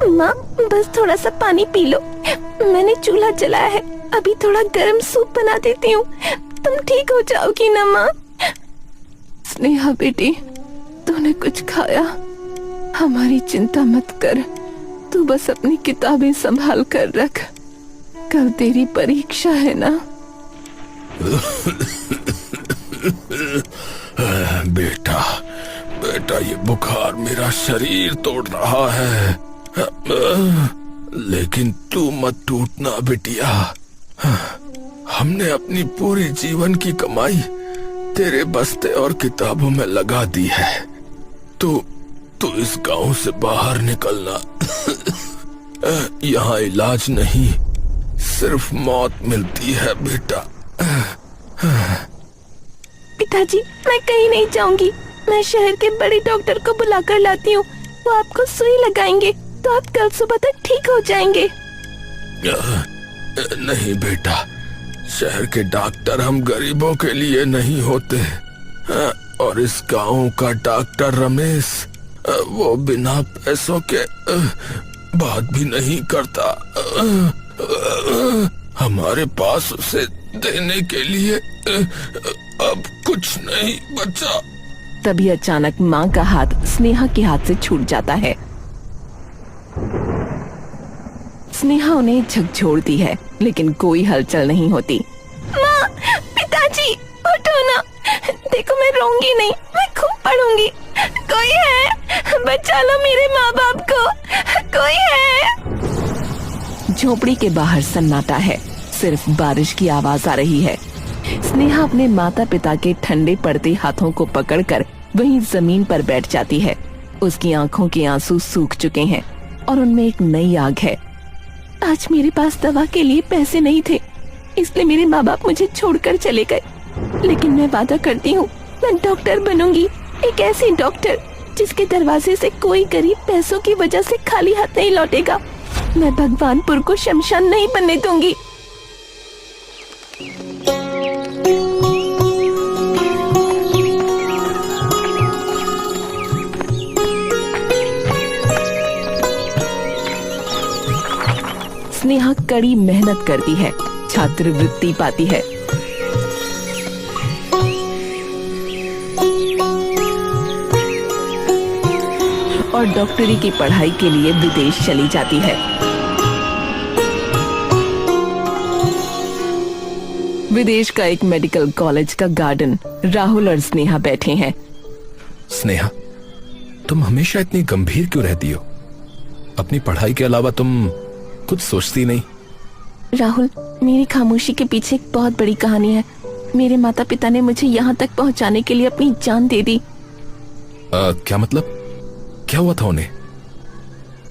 माँ बस थोड़ा सा पानी पी लो, मैंने चूल्हा जलाया है, अभी थोड़ा गर्म सूप बना देती हूँ, तुम ठीक हो जाओगी ना माँ? स्नेहा बेटी, तूने कुछ खाया? हमारी चिंता मत कर, तू बस अपनी किताबें संभाल कर रख, कल तेरी परीक्षा है ना। बेटा बेटा, ये बुखार मेरा शरीर तोड़ रहा है, लेकिन तू मत टूटना बिटिया। हमने अपनी पूरी जीवन की कमाई तेरे बस्ते और किताबों में लगा दी है। तू इस गांव से बाहर निकलना। यहाँ इलाज नहीं, सिर्फ मौत मिलती है बेटा। पिताजी, मैं कहीं नहीं जाऊंगी, मैं शहर के बड़े डॉक्टर को बुलाकर लाती हूँ, वो आपको सुई लगाएंगे तो आप कल सुबह तक ठीक हो जाएंगे। नहीं बेटा, शहर के डॉक्टर हम गरीबों के लिए नहीं होते, और इस गांव का डॉक्टर रमेश, वो बिना पैसों के बात भी नहीं करता। हमारे पास उसे देने के लिए अब कुछ नहीं बचा। तभी अचानक माँ का हाथ स्नेहा के हाथ से छूट जाता है। स्नेहा उन्हें झकझोरती है, लेकिन कोई हलचल नहीं होती। माँ, पिताजी, उठो ना, देखो मैं रोऊंगी नहीं, मैं खूब पढ़ूंगी। कोई है, बचा लो मेरे माँ बाप को, कोई है। झोपड़ी के बाहर सन्नाटा है, सिर्फ बारिश की आवाज आ रही है। स्नेहा अपने माता पिता के ठंडे पड़ते हाथों को पकड़कर वहीं जमीन पर बैठ जाती है। उसकी आंखों के आंसू सूख चुके हैं और उनमें एक नई आग है। आज मेरे पास दवा के लिए पैसे नहीं थे, इसलिए मेरे माँ बाप मुझे छोड़कर चले गए, लेकिन मैं वादा करती हूँ मैं डॉक्टर बनूंगी, एक ऐसी डॉक्टर जिसके दरवाजे से कोई गरीब पैसों की वजह से खाली हाथ नहीं लौटेगा। मैं भगवानपुर को शमशान नहीं बनने दूंगी। स्नेहा कड़ी मेहनत करती है, छात्रवृत्ति पाती है। और डॉक्टरी की पढ़ाई के लिए विदेश चली जाती है। विदेश का एक मेडिकल कॉलेज का गार्डन, राहुल और स्नेहा बैठे हैं। स्नेहा, तुम हमेशा इतनी गंभीर क्यों रहती हो? अपनी पढ़ाई के अलावा तुम कुछ सोचती नहीं? राहुल, मेरी खामोशी के पीछे एक बहुत बड़ी कहानी है। मेरे माता पिता ने मुझे यहाँ तक पहुँचाने के लिए अपनी जान दे दी। क्या मतलब? क्या हुआ था उन्हें?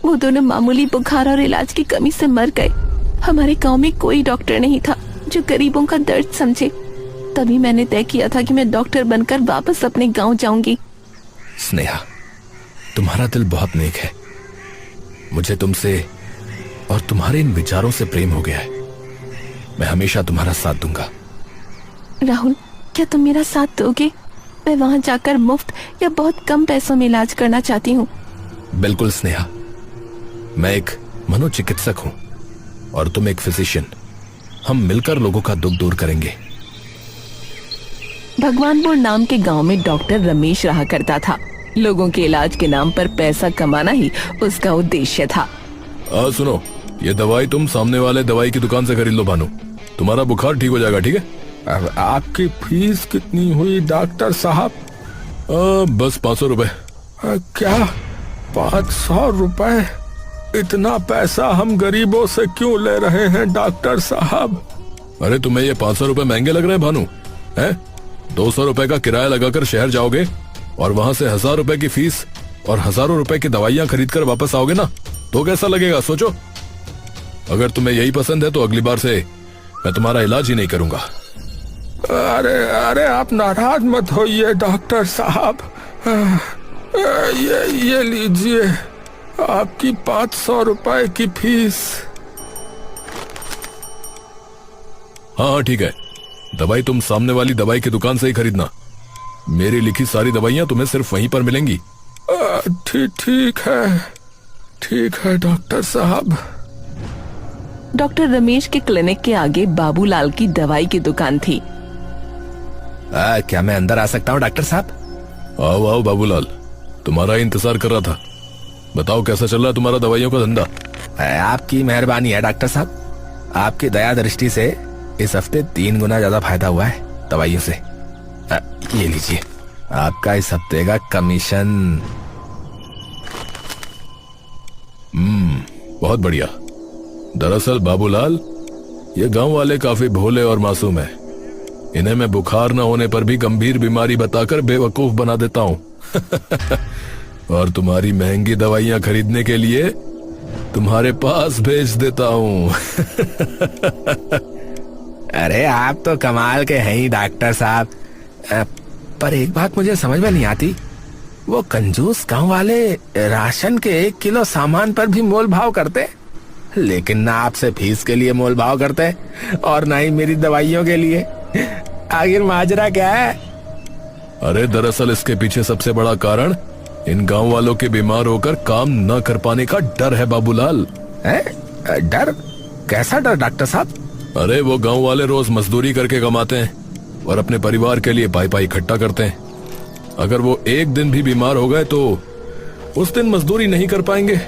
वो दोनों मामूली बुखार और इलाज की कमी से मर गए। हमारे गांव में कोई डॉक्टर नहीं था जो गरीबों का दर्द समझे। तभी मैंने तय किया था कि मैं डॉक्टर बनकर वापस अपने गांव जाऊंगी। स्नेहा, तुम्हारा दिल बहुत नेक है। मुझे तुमसे और तुम्हारे इन विचारों से प्रेम हो गया है। मैं हमेशा तुम्हारा साथ दूंगा। राहुल, क्या तुम मेरा साथ दोगे? मैं वहाँ जाकर मुफ्त या बहुत कम पैसों में इलाज करना चाहती हूँ। बिल्कुल स्नेहा, मैं एक मनोचिकित्सक हूँ और तुम एक फिजिशियन। हम मिलकर लोगों का दुख दूर करेंगे। भगवानपुर नाम के गांव में डॉक्टर रमेश रहा करता था। लोगों के इलाज के नाम पर पैसा कमाना ही उसका उद्देश्य था। सुनो, ये दवाई तुम सामने वाले दवाई की दुकान से खरीद लो भानु, तुम्हारा बुखार ठीक हो जाएगा। ठीक है? अब आपकी फीस कितनी हुई डॉक्टर साहब? बस 500 रुपए। क्या 500 रुपए? इतना पैसा हम गरीबों से क्यों ले रहे हैं डॉक्टर साहब? अरे तुम्हें ये 500 रुपए महंगे लग रहे हैं भानु? हैं? 200 रुपए का किराया लगाकर शहर जाओगे और वहाँ से 1000 रुपए की फीस और हजारों रुपए की दवाइयाँ खरीद कर वापस आओगे ना, तो कैसा लगेगा सोचो। अगर तुम्हें यही पसंद है तो अगली बार से मैं तुम्हारा इलाज ही नहीं करूंगा। अरे अरे, आप नाराज मत होइए डॉक्टर साहब। ये लीजिए आपकी 500 रुपए की फीस। हाँ ठीक है, दवाई तुम सामने वाली दवाई की दुकान से ही खरीदना। मेरी लिखी सारी दवाइयाँ तुम्हें सिर्फ वहीं पर मिलेंगी। ठीक है डॉक्टर साहब। डॉक्टर रमेश के क्लिनिक के आगे बाबूलाल की दवाई की दुकान थी। क्या मैं अंदर आ सकता हूँ डॉक्टर साहब? आओ आओ बाबूलाल, तुम्हारा ही इंतजार कर रहा था। बताओ कैसा चल रहा है तुम्हारा दवाइयों का धंधा? आपकी मेहरबानी है डॉक्टर साहब। आपकी दया दृष्टि से इस हफ्ते 3 गुना ज्यादा फायदा हुआ है दवाइयों से। ये लीजिए आपका इस हफ्ते का कमीशन। बहुत बढ़िया। दरअसल बाबूलाल, ये गांव वाले काफी भोले और मासूम हैं। इन्हें मैं बुखार न होने पर भी गंभीर बीमारी बताकर बेवकूफ बना देता हूँ और तुम्हारी महंगी दवाइयां खरीदने के लिए तुम्हारे पास भेज देता हूँ अरे आप तो कमाल के हैं ही डॉक्टर साहब। पर एक बात मुझे समझ में नहीं आती, वो कंजूस गांव वाले राशन के 1 किलो सामान पर भी मोल भाव करते, लेकिन ना आपसे फीस के लिए मोल भाव करते और ना ही मेरी दवाइयों के लिए। आखिर माजरा क्या है? अरे दरअसल इसके पीछे सबसे बड़ा कारण इन गांव वालों के बीमार होकर काम न कर पाने का डर है बाबूलाल। डर? कैसा डर डॉक्टर साहब? अरे वो गांव वाले रोज मजदूरी करके कमाते हैं और अपने परिवार के लिए पाई पाई इकट्ठा करते हैं। अगर वो एक दिन भी बीमार हो गए तो उस दिन मजदूरी नहीं कर पाएंगे,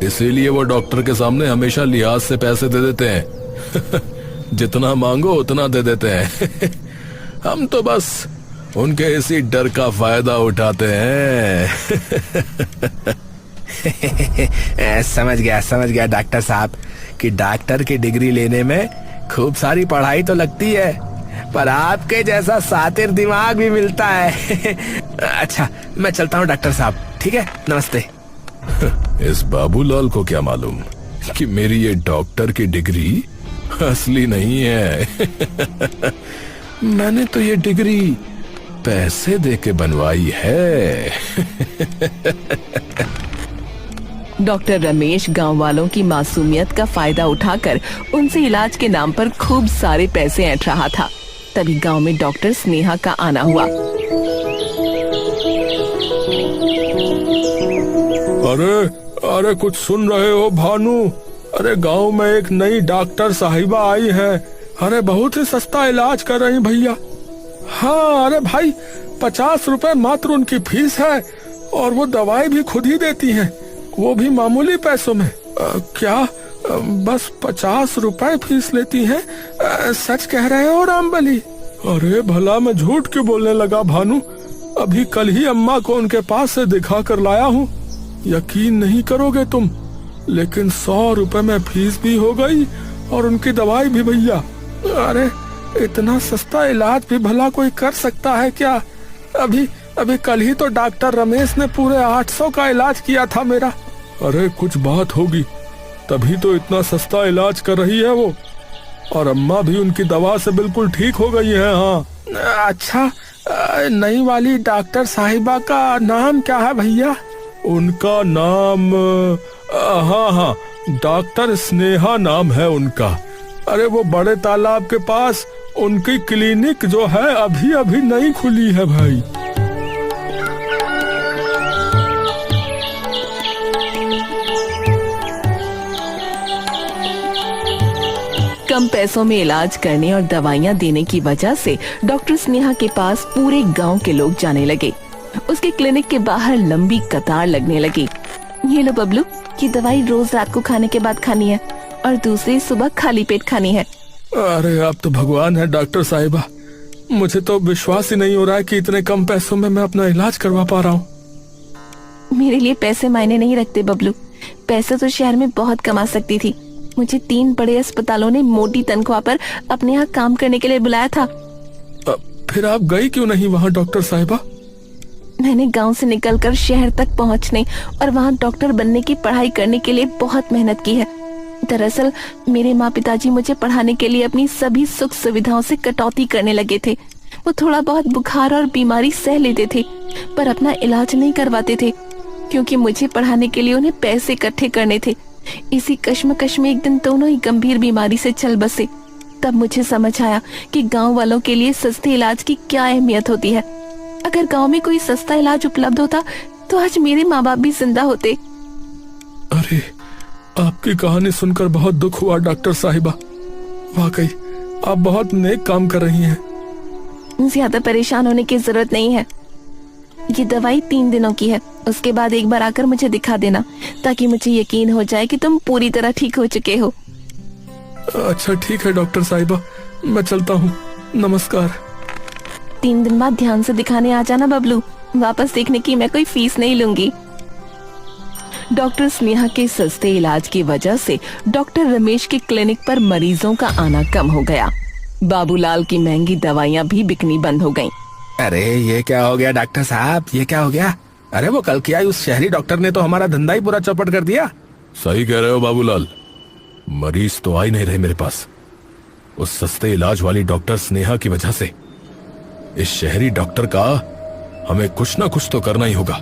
इसीलिए वो डॉक्टर के सामने हमेशा लिहाज से पैसे दे देते हैं जितना मांगो उतना दे देते हैं हम तो बस उनके इसी डर का फायदा उठाते हैं समझ गया डॉक्टर साहब कि डॉक्टर की डिग्री लेने में खूब सारी पढ़ाई तो लगती है, पर आपके जैसा सातिर दिमाग भी मिलता है अच्छा मैं चलता हूँ डॉक्टर साहब, ठीक है, नमस्ते। इस बाबूलाल को क्या मालूम कि मेरी ये डॉक्टर की डिग्री असली नहीं है मैंने तो ये डिग्री पैसे देके बनवाई है डॉक्टर रमेश गांव वालों की मासूमियत का फायदा उठाकर उनसे इलाज के नाम पर खूब सारे पैसे ऐंठ रहा था। तभी गांव में डॉक्टर स्नेहा का आना हुआ। अरे कुछ सुन रहे हो भानु? अरे गांव में एक नई डॉक्टर साहिबा आई है। अरे बहुत ही सस्ता इलाज कर रही भैया। हाँ अरे भाई 50 रुपए मात्र उनकी फीस है और वो दवाई भी खुद ही देती हैं, वो भी मामूली पैसों में। क्या बस 50 रुपए फीस लेती हैं? सच कह रहे हो रामबली? अरे भला मैं झूठ क्यों बोलने लगा भानु? अभी कल ही अम्मा को उनके पास से दिखा कर लाया हूँ। यकीन नहीं करोगे तुम, लेकिन 100 रुपए में फीस भी हो गई और उनकी दवाई भी भैया। अरे इतना सस्ता इलाज भी भला कोई कर सकता है क्या? अभी कल ही तो डॉक्टर रमेश ने पूरे 800 का इलाज किया था मेरा। अरे कुछ बात होगी तभी तो इतना सस्ता इलाज कर रही है वो, और अम्मा भी उनकी दवा से बिल्कुल ठीक हो गई है। हाँ अच्छा, नई वाली डॉक्टर साहिबा का नाम क्या है भैया? उनका नाम हाँ डॉक्टर स्नेहा नाम है उनका। अरे वो बड़े तालाब के पास उनकी क्लिनिक जो है अभी नई खुली है भाई। कम पैसों में इलाज करने और दवाइयाँ देने की वजह से डॉक्टर स्नेहा के पास पूरे गांव के लोग जाने लगे। उसके क्लिनिक के बाहर लंबी कतार लगने लगी। ये लो बबलू, ये दवाई रोज रात को खाने के बाद खानी है और दूसरी सुबह खाली पेट खानी है। अरे आप तो भगवान है डॉक्टर साहिबा, मुझे तो विश्वास ही नहीं हो रहा है कि इतने कम पैसों में मैं अपना इलाज करवा पा रहा हूँ। मेरे लिए पैसे मायने नहीं रखते बबलू, पैसे तो शहर में बहुत कमा सकती थी। मुझे 3 बड़े अस्पतालों ने मोटी तनख्वाह पर अपने यहाँ काम करने के लिए बुलाया था। फिर आप गई क्यों नहीं वहाँ डॉक्टर साहिबा? मैंने गांव से निकलकर शहर तक पहुँचने और वहाँ डॉक्टर बनने की पढ़ाई करने के लिए बहुत मेहनत की है। दरअसल मेरे माँ पिताजी मुझे पढ़ाने के लिए अपनी सभी सुख सुविधाओं से कटौती करने लगे थे। वो थोड़ा बहुत बुखार और बीमारी सह लेते थे, पर अपना इलाज नहीं करवाते थे, क्योंकि मुझे पढ़ाने के लिए उन्हें पैसे इकट्ठे करने थे। इसी कश्मकश में एक दिन दोनों ही गंभीर बीमारी से चल बसे। तब मुझे समझ आया कि गांव वालों के लिए सस्ते इलाज की क्या अहमियत होती है। अगर गांव में कोई सस्ता इलाज उपलब्ध होता तो आज मेरे माँ बाप भी जिंदा होते। अरे, आपकी कहानी सुनकर बहुत दुख हुआ डॉक्टर साहिबा। वाकई आप बहुत नेक काम कर रही हैं। ज्यादा परेशान होने की जरूरत नहीं है। ये दवाई 3 दिनों की है, उसके बाद एक बार आकर मुझे दिखा देना, ताकि मुझे यकीन हो जाए कि तुम पूरी तरह ठीक हो चुके हो। अच्छा ठीक है डॉक्टर साहिबा, मैं चलता हूँ। नमस्कार। 3 दिन बाद ध्यान से दिखाने आ जाना बबलू। वापस देखने की मैं कोई फीस नहीं लूंगी। डॉक्टर स्नेहा के सस्ते इलाज की वजह से डॉक्टर रमेश के क्लिनिक पर मरीजों का आना कम हो गया। बाबूलाल की महंगी दवाइयाँ भी बिकनी बंद हो गईं। अरे ये क्या हो गया डॉक्टर साहब, ये क्या हो गया? अरे वो कल की आई उस शहरी डॉक्टर ने तो हमारा धंधा ही पूरा चौपट कर दिया। सही कह रहे हो बाबूलाल, मरीज तो आ ही नहीं रहे मेरे पास। उस सस्ते इलाज वाली डॉक्टर स्नेहा की वजह से इस शहरी डॉक्टर का हमें कुछ ना कुछ तो करना ही होगा,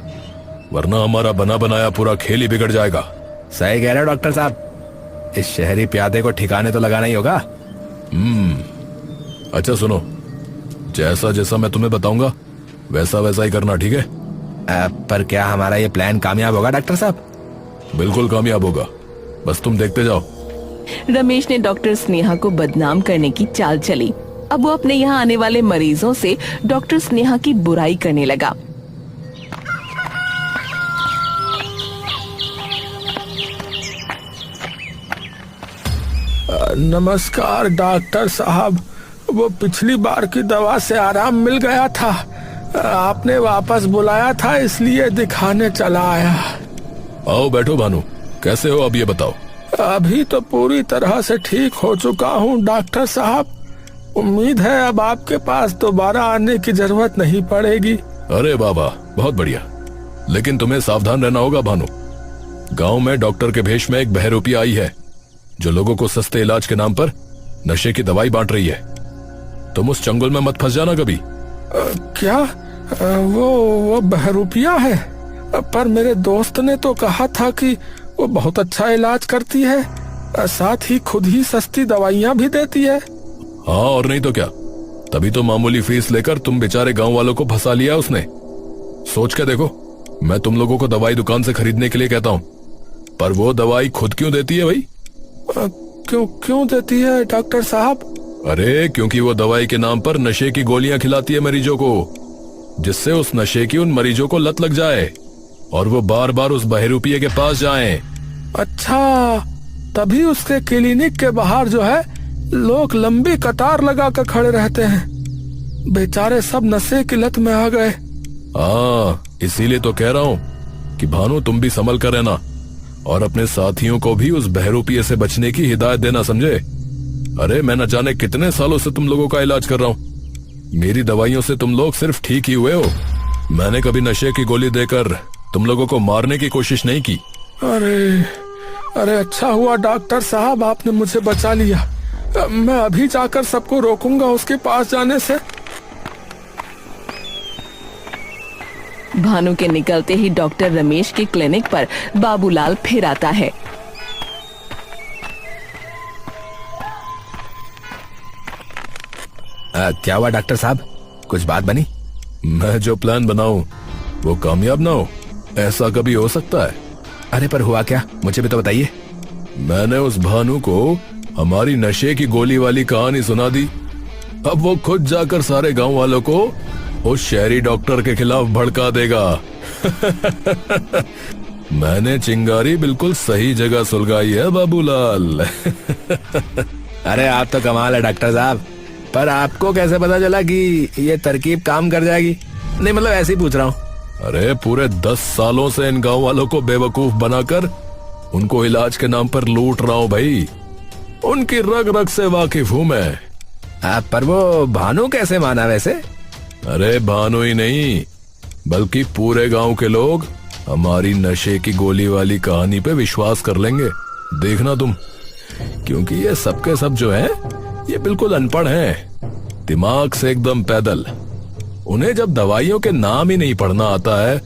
वरना हमारा बना बनाया पूरा खेल ही बिगड़ जाएगा। सही कह रहे हो डॉक्टर साहब, इस शहरी प्यादे को ठिकाने तो लगाना ही होगा। अच्छा सुनो, जैसा जैसा मैं तुम्हें बताऊंगा वैसा वैसा ही करना, ठीक है? पर क्या हमारा ये प्लान कामयाब होगा डॉक्टर साहब? बिल्कुल कामयाब होगा, बस तुम देखते जाओ। रमेश ने डॉक्टर स्नेहा को बदनाम करने की चाल चली। अब वो अपने यहाँ आने वाले मरीजों से डॉक्टर स्नेहा की बुराई करने लगा। नमस्कार डॉक्टर साहब, वो पिछली बार की दवा से आराम मिल गया था। आपने वापस बुलाया था इसलिए दिखाने चला आया। आओ बैठो भानु, कैसे हो अब ये बताओ। अभी तो पूरी तरह से ठीक हो चुका हूँ डॉक्टर साहब। उम्मीद है अब आपके पास दोबारा आने की जरूरत नहीं पड़ेगी। अरे बाबा बहुत बढ़िया, लेकिन तुम्हें सावधान रहना होगा भानु। गांव में डॉक्टर के भेष में एक बहरूपिया आई है जो लोगों को सस्ते इलाज के नाम पर नशे की दवाई बांट रही है। तुम उस चंगुल में मत फंस जाना कभी। क्या वो बहरूपिया है? पर मेरे दोस्त ने तो कहा था कि वो बहुत अच्छा इलाज करती है, साथ ही खुद ही सस्ती दवाइयाँ भी देती है। हाँ और नहीं तो क्या, तभी तो मामूली फीस लेकर तुम बेचारे गांव वालों को फंसा लिया उसने। सोच के देखो, मैं तुम लोगों को दवाई दुकान से खरीदने के लिए कहता हूँ, पर वो दवाई खुद क्यों देती है भाई? क्यों देती है डॉक्टर साहब? अरे क्योंकि वो दवाई के नाम पर नशे की गोलियां खिलाती है मरीजों को, जिससे उस नशे की उन मरीजों को लत लग जाए और वो बार बार उस बहरूपिये के पास जाएं। अच्छा, तभी उसके क्लिनिक के बाहर जो है लोग लंबी कतार लगा कर खड़े रहते हैं। बेचारे सब नशे की लत में आ गए। हाँ, इसीलिए तो कह रहा हूँ कि भानु तुम भी संभल कर रहना और अपने साथियों को भी उस बहरूपिये से बचने की हिदायत देना, समझे? अरे मैं न जाने कितने सालों से तुम लोगों का इलाज कर रहा हूँ। मेरी दवाइयों से तुम लोग सिर्फ ठीक ही हुए हो। मैंने कभी नशे की गोली देकर तुम लोगों को मारने की कोशिश नहीं की। अरे अच्छा हुआ डॉक्टर साहब, आपने मुझे बचा लिया। मैं अभी जाकर सबको रोकूंगा उसके पास जाने से। भानु के निकलते ही डॉक्टर रमेश के क्लिनिक पर बाबूलाल फिर आता है। क्या हुआ डॉक्टर साहब, कुछ बात बनी? मैं जो प्लान बनाऊं वो कामयाब ना हो, ऐसा कभी हो सकता है? अरे पर हुआ क्या, मुझे भी तो बताइए। मैंने उस भानु को हमारी नशे की गोली वाली कहानी सुना दी। अब वो खुद जाकर सारे गांव वालों को उस शहरी डॉक्टर के खिलाफ भड़का देगा। मैंने चिंगारी बिल्कुल सही जगह सुलगाई है बाबूलाल। अरे आप तो कमाल है डॉक्टर साहब, पर आपको कैसे पता चला कि ये तरकीब काम कर जाएगी? नहीं मतलब ऐसे ही पूछ रहा हूँ। अरे पूरे 10 सालों से इन गांव वालों को बेवकूफ बनाकर उनको इलाज के नाम पर लूट रहा हूँ भाई। उनकी रग रग से वाकिफ हूँ मैं। पर वो भानु कैसे माना वैसे? अरे भानु ही नहीं, बल्कि पूरे गांव के लोग हमारी नशे की गोली वाली कहानी पे विश्वास कर लेंगे, देखना तुम। क्योंकि ये सबके सब जो है ये बिल्कुल अनपढ़ हैं, दिमाग से एकदम पैदल। उन्हें जब दवाइयों के नाम ही नहीं पढ़ना आता है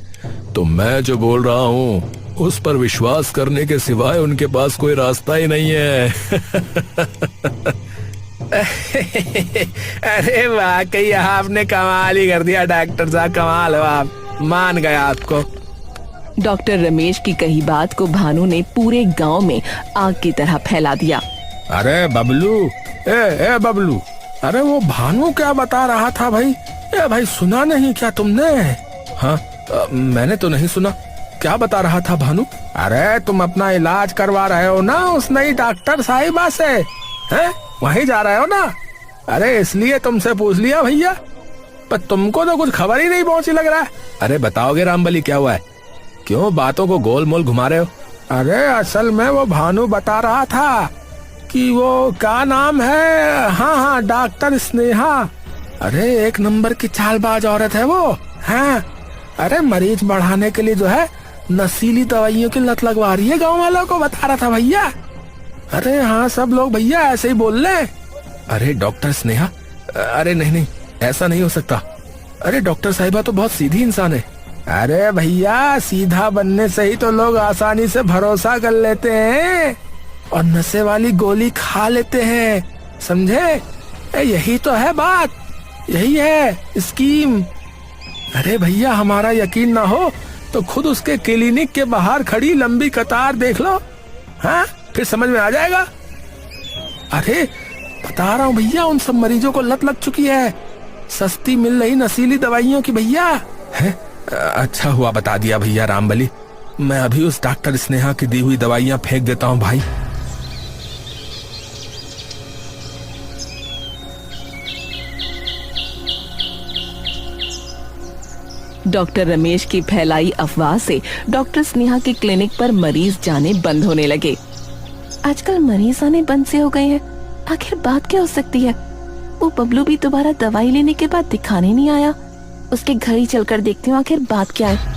तो मैं जो बोल रहा हूँ उस पर विश्वास करने के सिवाय उनके पास कोई रास्ता ही नहीं है। अरे वाकई आपने कमाल ही कर दिया डॉक्टर साहब, कमाल हो आप, मान गया आपको। डॉक्टर रमेश की कही बात को भानु ने पूरे गांव में आग की तरह फैला दिया। अरे बबलू, ए बबलू, अरे वो भानु क्या बता रहा था भाई? भाई सुना नहीं क्या तुमने? हाँ, मैंने तो नहीं सुना। क्या बता रहा था भानु? अरे तुम अपना इलाज करवा रहे हो ना उस नई डॉक्टर साहिबा से, हैं? वहीं जा रहे हो ना? अरे इसलिए तुमसे पूछ लिया भैया, पर तुमको तो कुछ खबर ही नहीं पहुंची लग रहा है। अरे बताओगे रामबली क्या हुआ है? क्यों बातों को गोल मोल घुमा रहे हो? अरे असल में वो भानु बता रहा था कि वो क्या नाम है, हाँ डॉक्टर स्नेहा। अरे एक नंबर की चालबाज औरत है वो। हाँ, अरे मरीज बढ़ाने के लिए जो है नशीली दवाइयों की लत लगवा रही है गांव वालों को, बता रहा था भैया। अरे हाँ, सब लोग भैया ऐसे ही बोल रहे। अरे डॉक्टर स्नेहा, अरे नहीं, ऐसा नहीं हो सकता। अरे डॉक्टर साहिबा तो बहुत सीधी इंसान है। अरे भैया, सीधा बनने से ही तो लोग आसानी से भरोसा कर लेते हैं और नशे वाली गोली खा लेते हैं, समझे? यही तो है बात, यही है स्कीम। अरे भैया, हमारा यकीन ना हो तो खुद उसके क्लिनिक के बाहर खड़ी लंबी कतार देख लो, हाँ, फिर समझ में आ जाएगा। अरे बता रहा हूँ भैया, उन सब मरीजों को लत लग चुकी है सस्ती मिल रही नशीली दवाइयों की भैया। है? अच्छा हुआ बता दिया भैया रामबली, मैं अभी उस डॉक्टर स्नेहा की दी हुई दवाइयां फेंक देता हूँ भाई। डॉक्टर रमेश की फैलाई अफवाह से डॉक्टर स्नेहा के क्लिनिक पर मरीज जाने बंद होने लगे। आजकल मरीज आने बंद से हो गए हैं, आखिर बात क्या हो सकती है? वो बबलू भी दोबारा दवाई लेने के बाद दिखाने नहीं आया। उसके घर ही चलकर देखती हूँ आखिर बात क्या है।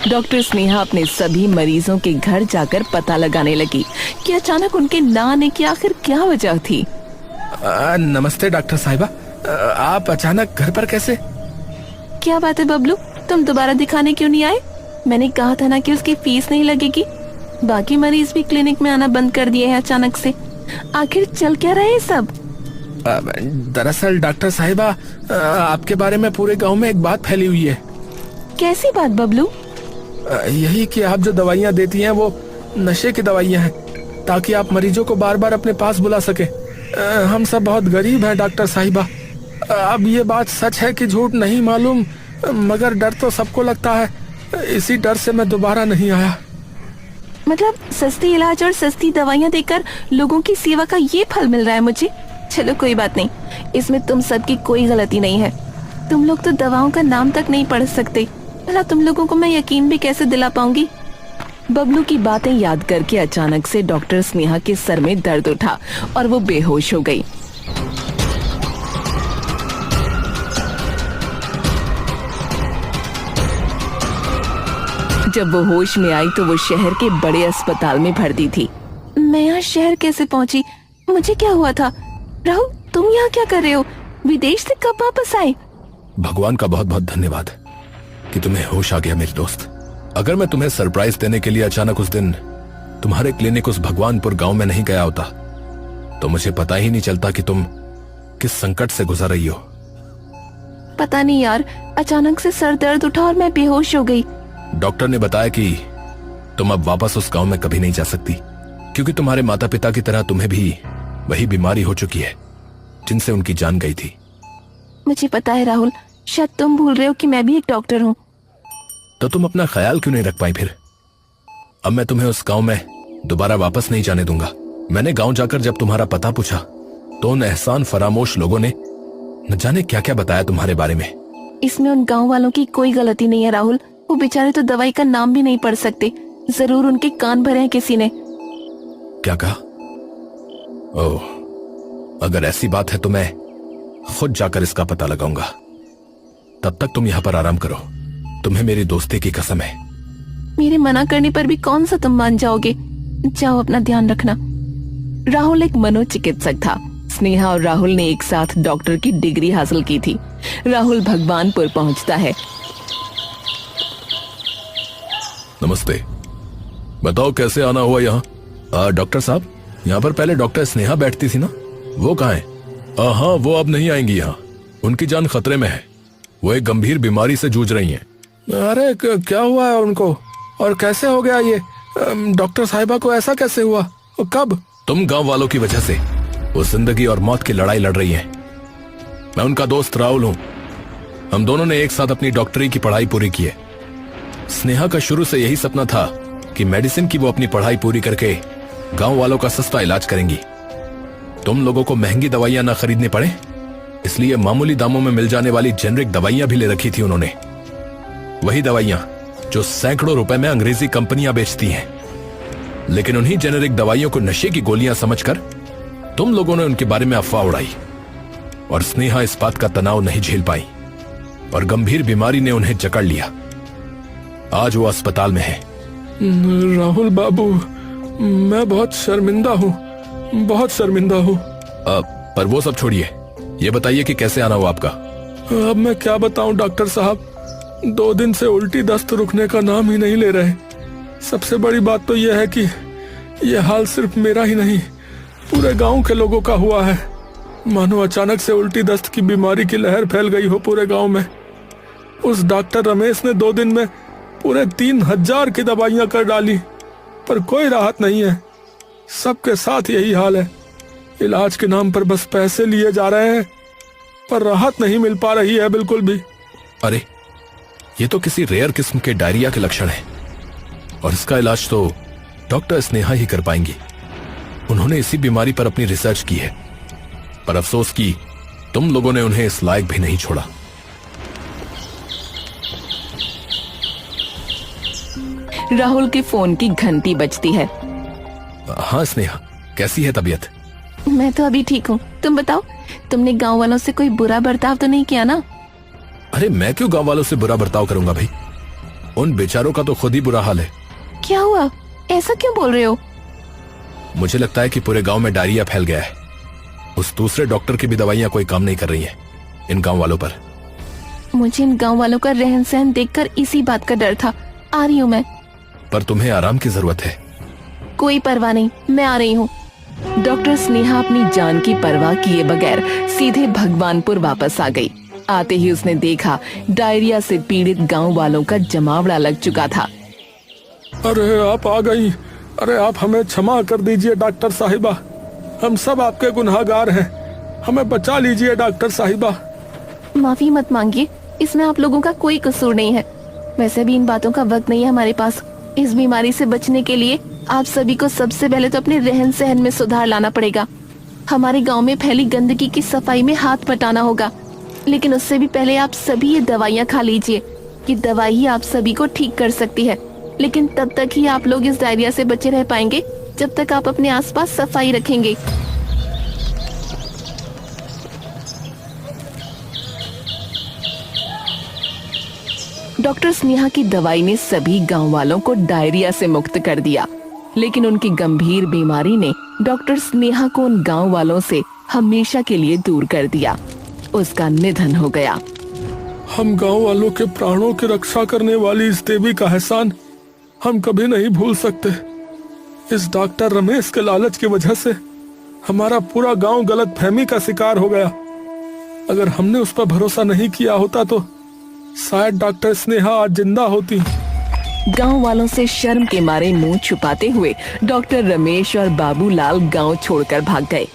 डॉक्टर स्नेहा अपने सभी मरीजों के घर जाकर पता लगाने लगी कि अचानक उनके ना आने की आखिर क्या वजह थी। नमस्ते डॉक्टर साहिबा, आप अचानक घर पर कैसे? क्या बात है बबलू, तुम दोबारा दिखाने क्यों नहीं आए? मैंने कहा था ना कि उसकी फीस नहीं लगेगी। बाकी मरीज भी क्लिनिक में आना बंद कर दिए हैं अचानक से। आखिर चल क्या रहे हैं सब? दरअसल डॉक्टर साहिबा, आपके बारे में पूरे गांव में एक बात फैली हुई है। कैसी बात बबलू? यही कि आप जो दवाइयाँ देती हैं वो नशे की दवाइयाँ हैं, ताकि आप मरीजों को बार बार अपने पास बुला सके। हम सब बहुत गरीब हैं डॉक्टर साहिबा। अब ये बात सच है कि झूठ नहीं मालूम, मगर डर तो सबको लगता है। इसी डर से मैं दोबारा नहीं आया। मतलब सस्ती इलाज और सस्ती दवाइयाँ देकर लोगों की सेवा का ये फल मिल रहा है मुझे? चलो कोई बात नहीं, इसमें तुम सबकी कोई गलती नहीं है। तुम लोग तो दवाओं का नाम तक नहीं पढ़ सकते, भला तुम लोगों को मैं यकीन भी कैसे दिला पाऊंगी? बबलू की बातें याद करके अचानक से डॉक्टर स्नेहा के सर में दर्द उठा और वो बेहोश हो गई। जब वो होश में आई तो वो शहर के बड़े अस्पताल में भर्ती थी। मैं यहाँ शहर कैसे पहुँची? मुझे क्या हुआ था? राहुल, तुम यहाँ क्या कर रहे हो? विदेश से कब वापस आए? भगवान का बहुत बहुत धन्यवाद कि तुम्हें होश आ गया मेरे दोस्त। अगर मैं तुम्हें सरप्राइज देने के लिए अचानक उस दिन तुम्हारे क्लिनिक उस भगवानपुर गांव में नहीं गया होता तो मुझे पता ही नहीं चलता कि तुम किस संकट से गुजर रही हो। पता नहीं यार, अचानक से सर दर्द उठा और मैं बेहोश हो गई। डॉक्टर ने बताया कि तुम अब वापस उस गांव में कभी नहीं जा सकती, क्योंकि तुम्हारे माता पिता की तरह तुम्हें भी वही बीमारी हो चुकी है जिनसे उनकी जान गई थी। मुझे पता है राहुल, शायद तुम भूल रहे हो कि मैं भी एक डॉक्टर हूँ। तो तुम अपना ख्याल क्यों नहीं रख पाई फिर? अब मैं तुम्हें उस गांव में दोबारा वापस नहीं जाने दूंगा। मैंने गांव जाकर जब तुम्हारा पता पूछा तो उन एहसान फरामोश लोगों ने न जाने क्या क्या बताया तुम्हारे बारे में। इसमें उन गांव वालों की कोई गलती नहीं है राहुल। वो बेचारे तो दवाई का नाम भी नहीं पढ़ सकते। जरूर उनके कान भरे हैं किसी ने। क्या कहा? ओह, अगर ऐसी बात है तो मैं खुद जाकर इसका पता लगाऊंगा। तब तक तुम यहाँ पर आराम करो, तुम्हें मेरी दोस्ती की कसम है। मेरे मना करने पर भी कौन सा तुम मान जाओगे? जाओ, अपना ध्यान रखना। राहुल एक मनोचिकित्सक था। स्नेहा और राहुल ने एक साथ डॉक्टर की डिग्री हासिल की थी। राहुल भगवानपुर पहुंचता है। नमस्ते, बताओ कैसे आना हुआ यहाँ? डॉक्टर साहब, यहाँ पर पहले डॉक्टर स्नेहा बैठती थी ना, वो कहाँ है? हाँ, वो अब नहीं आएंगी यहाँ। उनकी जान खतरे में है। वो एक गंभीर बीमारी से जूझ रही हैं। अरे क्या हुआ है उनको और कैसे हो गया ये? डॉक्टर साहिबा को ऐसा कैसे हुआ? कब? तुम गांव वालों की वजह से वो जिंदगी और मौत की लड़ाई लड़ रही हैं। मैं उनका दोस्त राहुल हूं। हम दोनों ने एक साथ अपनी डॉक्टरी की पढ़ाई पूरी की है। स्नेहा का शुरू से यही सपना था कि मेडिसिन की वो अपनी पढ़ाई पूरी करके गांव वालों का सस्ता इलाज करेंगी। तुम लोगों को महंगी दवाइयां ना खरीदनी पड़े, इसलिए मामूली दामों में मिल जाने वाली जेनरिक दवाइयां भी ले रखी थी उन्होंने। वही दवाइयां जो सैकड़ों रुपए में अंग्रेजी कंपनियां बेचती हैं। लेकिन उन्हीं जेनेरिक दवाइयों को नशे की गोलियां समझकर तुम लोगों ने उनके बारे में अफवाह उड़ाई और स्नेहा इस बात का तनाव नहीं झेल पाई और गंभीर बीमारी ने उन्हें जकड़ लिया। आज वो अस्पताल में है। राहुल बाबू, मैं बहुत शर्मिंदा हूँ, बहुत शर्मिंदा हूँ। पर वो सब छोड़िए, ये बताइए कि कैसे आना हुआ आपका? अब मैं क्या बताऊं डॉक्टर साहब, 2 दिन से उल्टी दस्त रुकने का नाम ही नहीं ले रहे। सबसे बड़ी बात तो यह है कि यह हाल सिर्फ मेरा ही नहीं, पूरे गांव के लोगों का हुआ है। मानो अचानक से उल्टी दस्त की बीमारी की लहर फैल गई हो पूरे गांव में। उस डॉक्टर रमेश ने 2 दिन में पूरे 3000 की दवाइयां कर डाली, पर कोई राहत नहीं है। सबके साथ यही हाल है। इलाज के नाम पर बस पैसे लिए जा रहे हैं, पर राहत नहीं मिल पा रही है बिल्कुल भी। अरे, ये तो किसी रेयर किस्म के डायरिया के लक्षण है और इसका इलाज तो डॉक्टर स्नेहा ही कर पाएंगी। उन्होंने इसी बीमारी पर अपनी रिसर्च की है, पर अफसोस कि तुम लोगों ने उन्हें इस लायक भी नहीं छोड़ा। राहुल के फोन की घंटी बजती है। हाँ स्नेहा, कैसी है तबीयत? मैं तो अभी ठीक हूँ। तुम बताओ, तुमने गांव वालों से कोई बुरा बर्ताव तो नहीं किया ना? अरे मैं क्यों गांव वालों से बुरा बर्ताव करूंगा भाई? उन बेचारों का तो खुद ही बुरा हाल है। क्या हुआ? ऐसा क्यों बोल रहे हो? मुझे लगता है कि पूरे गांव में डायरिया फैल गया है। उस दूसरे डॉक्टर की भी दवाइयां कोई काम नहीं कर रही हैं इन गांव वालों पर। मुझे इन गांव वालों का रहन सहन देखकर इसी बात का डर था। आ रही हूँ मैं। पर तुम्हें आराम की जरूरत है। कोई परवाह नहीं, मैं आ रही हूँ। डॉक्टर स्नेहा अपनी जान की परवाह किए बगैर सीधे भगवानपुर वापस आ गई। आते ही उसने देखा डायरिया से पीड़ित गांव वालों का जमावड़ा लग चुका था। अरे आप आ गई। अरे आप हमें क्षमा कर दीजिए डॉक्टर साहिबा, हम सब आपके गुनहगार हैं। हमें बचा लीजिए डॉक्टर साहिबा। माफी मत मांगिए, इसमें आप लोगों का कोई कसूर नहीं है। वैसे भी इन बातों का वक्त नहीं है हमारे पास। इस बीमारी से बचने के लिए आप सभी को सबसे पहले तो अपने रहन सहन में सुधार लाना पड़ेगा। हमारे गांव में फैली गंदगी की सफाई में हाथ बटाना होगा। लेकिन उससे भी पहले आप सभी ये दवाइयाँ खा लीजिए। ये दवाई ही आप सभी को ठीक कर सकती है। लेकिन तब तक ही आप लोग इस डायरिया से बचे रह पाएंगे जब तक आप अपने आसपास सफाई रखेंगे। डॉक्टर स्नेहा की दवाई ने सभी गांव वालों को डायरिया से मुक्त कर दिया, लेकिन उनकी गंभीर बीमारी ने डॉक्टर स्नेहा को उन गांव वालों से हमेशा के लिए दूर कर दिया। उसका निधन हो गया। हम गांव वालों के प्राणों की रक्षा करने वाली इस देवी का एहसान हम कभी नहीं भूल सकते। इस डॉक्टर रमेश के लालच की वजह से हमारा पूरा गांव गलतफहमी का शिकार हो गया। अगर हमने उस पर भरोसा नहीं किया होता तो शायद डॉक्टर स्नेहा आज जिंदा होती। गांव वालों से शर्म के मारे मुंह छुपाते हुए डॉक्टर रमेश और बाबूलाल गांव छोड़कर भाग गए।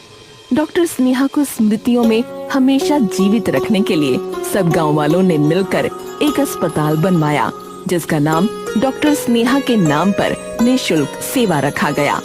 डॉक्टर स्नेहा को स्मृतियों में हमेशा जीवित रखने के लिए सब गांव वालों ने मिलकर एक अस्पताल बनवाया, जिसका नाम डॉक्टर स्नेहा के नाम पर निःशुल्क सेवा रखा गया।